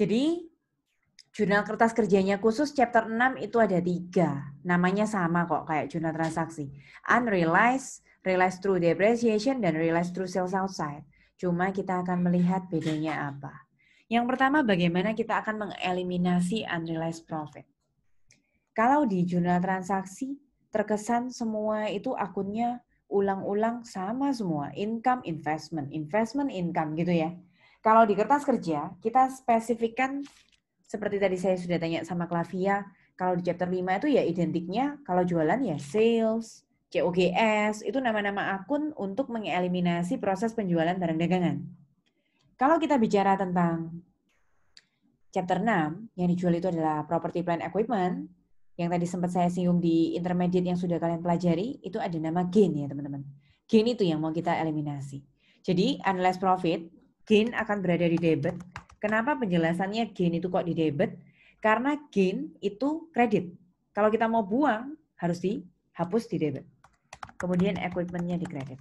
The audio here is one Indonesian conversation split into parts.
Jadi jurnal kertas kerjanya khusus chapter 6 itu ada 3. Namanya sama kok kayak jurnal transaksi. Unrealized, realized through depreciation, dan realized through sales outside. Cuma kita akan melihat bedanya apa. Yang pertama, bagaimana kita akan mengeliminasi unrealized profit. Kalau di jurnal transaksi, terkesan semua itu akunnya ulang-ulang sama semua. Income, investment, investment, income gitu ya. Kalau di kertas kerja, kita spesifikkan seperti tadi saya sudah tanya sama Clavia, kalau di chapter 5 itu ya identiknya kalau jualan ya sales, COGS, itu nama-nama akun untuk mengeliminasi proses penjualan barang dagangan. Kalau kita bicara tentang chapter 6, yang dijual itu adalah property plant equipment, yang tadi sempat saya singgung di intermediate yang sudah kalian pelajari, itu ada nama gain ya teman-teman. Gain itu yang mau kita eliminasi. Jadi unrealized profit, gain akan berada di debit. Kenapa penjelasannya gain itu kok di debit? Karena gain itu kredit. Kalau kita mau buang, harus dihapus di debit. Kemudian equipment-nya di kredit.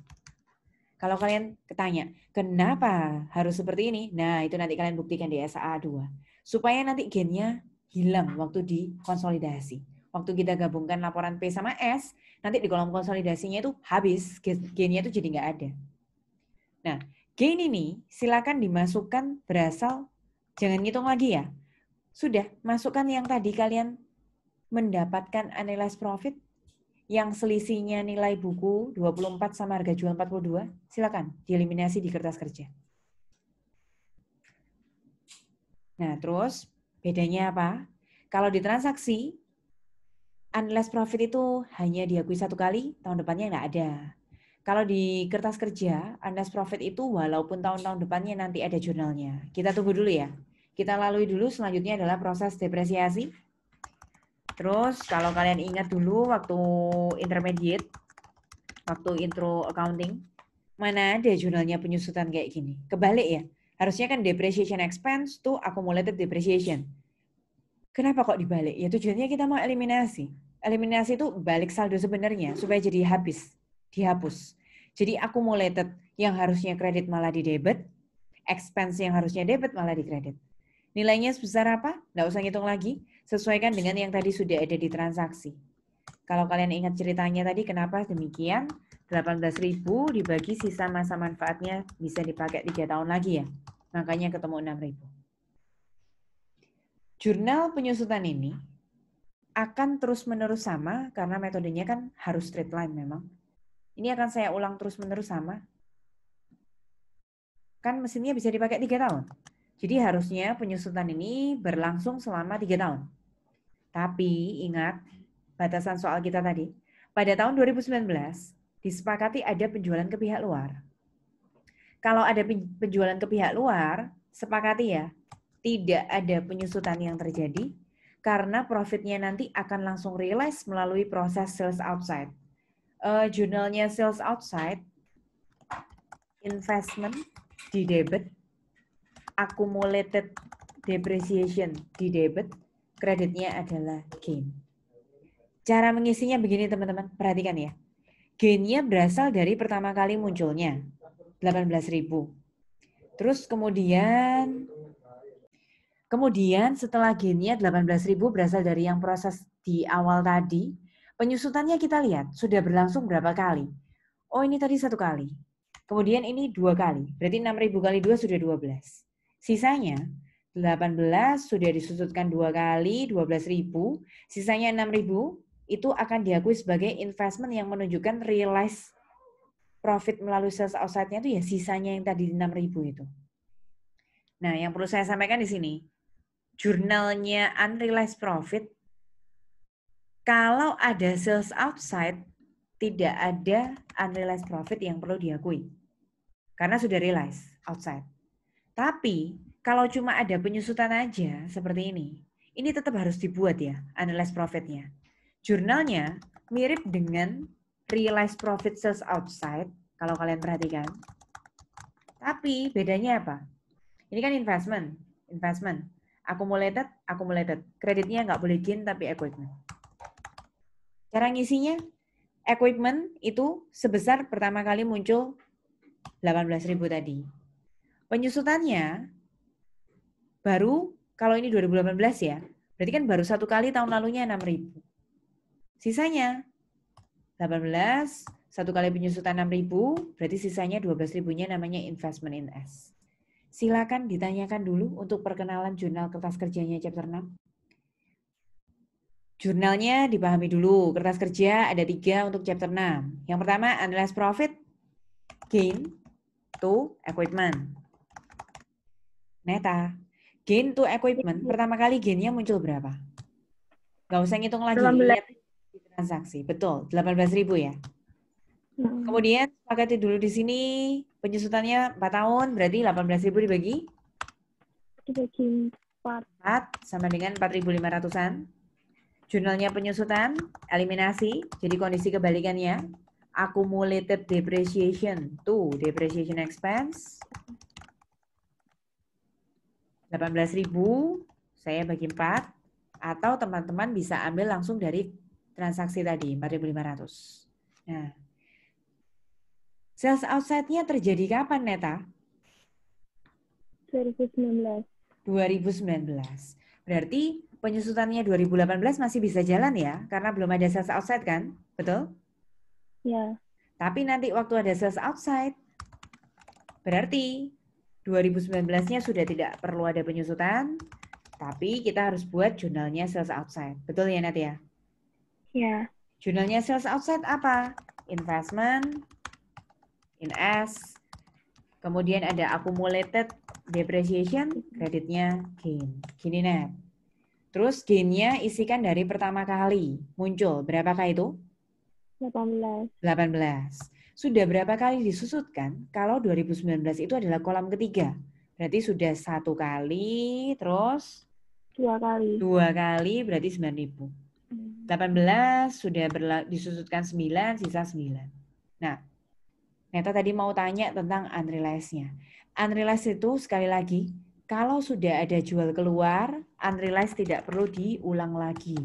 Kalau kalian ketanya, kenapa harus seperti ini? Nah, itu nanti kalian buktikan di SA 2. Supaya nanti gain-nya hilang waktu di konsolidasi. Waktu kita gabungkan laporan P sama S, nanti di kolom konsolidasinya itu habis, gain-nya itu jadi nggak ada. Nah, gain ini silakan dimasukkan berasal, jangan ngitung lagi ya. Sudah, masukkan yang tadi kalian mendapatkan unrealized profit, yang selisihnya nilai buku 24 sama harga jual 42, silakan dieliminasi di kertas kerja. Nah, terus bedanya apa? Kalau di transaksi, unrealized profit itu hanya diakui 1 kali, tahun depannya nggak ada. Kalau di kertas kerja, unrealized profit itu walaupun tahun-tahun depannya nanti ada jurnalnya. Kita tunggu dulu ya. Kita lalui dulu, selanjutnya adalah proses depresiasi. Terus kalau kalian ingat dulu waktu intermediate, waktu intro accounting, mana ada jurnalnya penyusutan kayak gini. Kebalik ya, harusnya kan depreciation expense tuh accumulated depreciation. Kenapa kok dibalik? Ya tujuannya kita mau eliminasi. Eliminasi itu balik saldo sebenarnya supaya jadi habis, dihapus. Jadi accumulated yang harusnya kredit malah di debit, expense yang harusnya debit malah di kredit. Nilainya sebesar apa? Nggak usah ngitung lagi, sesuaikan dengan yang tadi sudah ada di transaksi. Kalau kalian ingat ceritanya tadi, kenapa demikian? 18.000 dibagi sisa masa manfaatnya bisa dipakai 3 tahun lagi ya. Makanya ketemu 6.000. Jurnal penyusutan ini akan terus-menerus sama karena metodenya kan harus straight line memang. Ini akan saya ulang terus-menerus sama. Kan mesinnya bisa dipakai 3 tahun. Jadi harusnya penyusutan ini berlangsung selama 3 tahun. Tapi ingat batasan soal kita tadi. Pada tahun 2019 disepakati ada penjualan ke pihak luar. Kalau ada penjualan ke pihak luar, sepakati ya, tidak ada penyusutan yang terjadi karena profitnya nanti akan langsung realize melalui proses sales outside. Jurnalnya sales outside, investment di debit, accumulated depreciation di debit, kreditnya adalah gain. Cara mengisinya begini teman-teman, perhatikan ya. Gain-nya berasal dari pertama kali munculnya, 18.000. Terus kemudian setelah gain-nya 18.000 berasal dari yang proses di awal tadi, penyusutannya kita lihat sudah berlangsung berapa kali. Oh ini tadi 1 kali. Kemudian ini 2 kali. Berarti 6.000 kali 2 sudah 12. Sisanya 18 sudah disusutkan 2 kali, 12.000. Sisanya 6.000 itu akan diakui sebagai investment yang menunjukkan realized profit melalui sales outside-nya itu ya sisanya yang tadi 6.000 itu. Nah, yang perlu saya sampaikan di sini, jurnalnya unrealized profit, kalau ada sales outside, tidak ada unrealized profit yang perlu diakui. Karena sudah realized outside. Tapi, kalau cuma ada penyusutan aja, seperti ini tetap harus dibuat ya, unrealized profit-nya. Jurnalnya mirip dengan realized profit sales outside, kalau kalian perhatikan. Tapi, bedanya apa? Ini kan investment. Accumulated. Kreditnya nggak boleh gain tapi equipment. Cara ngisinya, equipment itu sebesar pertama kali muncul 18.000 tadi. Penyusutannya baru Kalau ini 2018 ya, berarti kan baru satu kali tahun lalunya 6.000. Sisanya 18, satu kali penyusutan 6.000, berarti sisanya 12.000-nya namanya investment in S. Silakan ditanyakan dulu untuk perkenalan jurnal kertas kerjanya chapter 6. Jurnalnya dipahami dulu. Kertas kerja ada 3 untuk chapter 6. Yang pertama, analyze profit, gain to equipment. Neta, gain to equipment, pertama kali gainnya muncul berapa? Gak usah ngitung lagi, 18. lihat di transaksi. Betul, 18.000 ya. Kemudian sepakati dulu di sini penyusutannya 4 tahun, berarti 18.000 dibagi 4 sama dengan 4.500-an. Jurnalnya penyusutan, eliminasi, jadi kondisi kebalikannya. Accumulated depreciation to depreciation expense. 18.000, saya bagi 4. Atau teman-teman bisa ambil langsung dari transaksi tadi, 4.500. Nah, sales outside-nya terjadi kapan, Neta? 2019. 2019. Berarti penyusutannya 2018 masih bisa jalan ya, karena belum ada sales outside kan? Betul? Ya. Tapi nanti waktu ada sales outside, berarti 2019-nya sudah tidak perlu ada penyusutan, tapi kita harus buat jurnalnya sales outside. Betul ya, Nat ya? Ya. Jurnalnya sales outside apa? Investment in S. Kemudian ada accumulated depreciation, kreditnya gain. Gini, Nat. Terus gain-nya isikan dari pertama kali muncul. Berapakah itu? 18. 18. Sudah berapa kali disusutkan? Kalau 2019 itu adalah kolam ketiga. Berarti sudah 1 kali, terus 2 kali. 2 kali berarti 9.000. 18 sudah disusutkan 9, sisa 9. Nah, Neta tadi mau tanya tentang unrealized-nya. Unrealized itu sekali lagi, kalau sudah ada jual keluar, unrealized tidak perlu diulang lagi.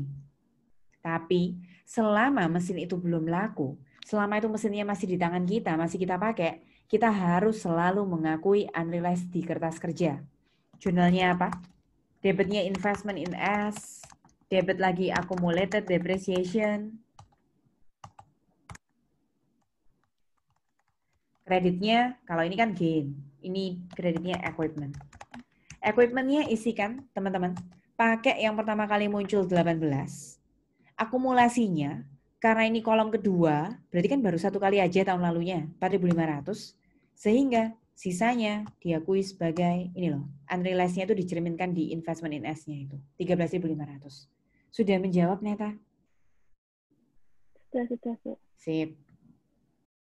Tapi selama mesin itu belum laku, selama itu mesinnya masih di tangan kita, masih kita pakai, kita harus selalu mengakui unrealized di kertas kerja. Jurnalnya apa? Debitnya investment in S, debit lagi accumulated depreciation, kreditnya, kalau ini kan gain, ini kreditnya equipment. Equipment-nya isikan, teman-teman, pakai yang pertama kali muncul 18. Akumulasinya, karena ini kolom kedua, berarti kan baru 1 kali aja tahun lalunya, 4.500. Sehingga sisanya diakui sebagai, ini loh, unrealized-nya itu dicerminkan di investment in S-nya itu, 13.500. Sudah menjawab, Neta? Sudah. Sip.